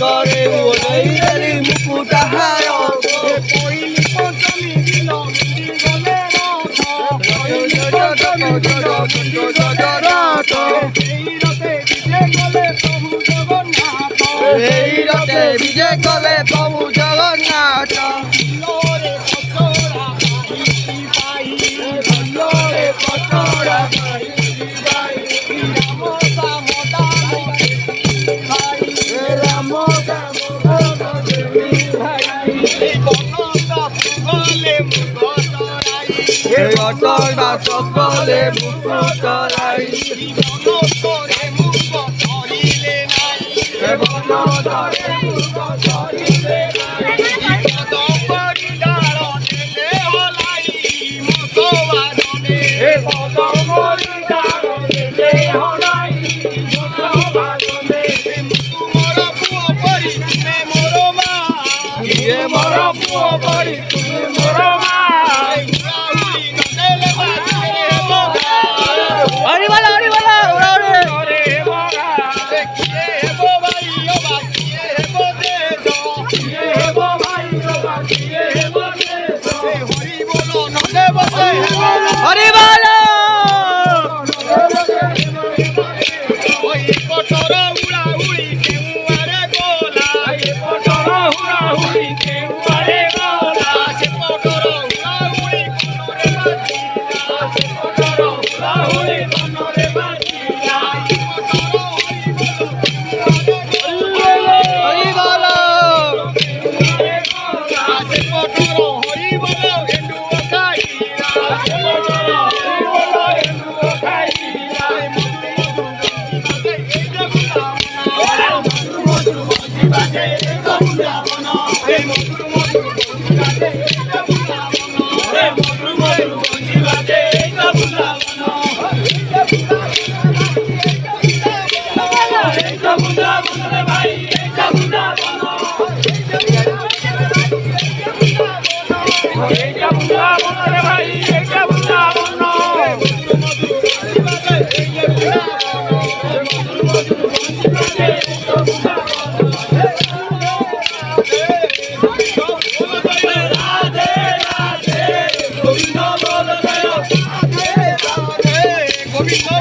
করে ওরাইলি মুকুটাহার পইলি পঞ্চমী দিন গলে রথ পইলি পঞ্চমী দিন রথ এই রথে বিজে কলে প্রভু জগন্নাথ অটলটা সকলে মুখ তরাই हरि बोलो पटरा उड़ा उड़ी के उड़े गोला पटरा उड़ा उड़ी के उड़े गोला से पटरा उड़ा उड़ी कोनरे बाजीला से पटरा उड़ा उड़ी कोनरे बाजीला हरि बोलो से पटरा हरि बोलो एंडू खाई गोविंद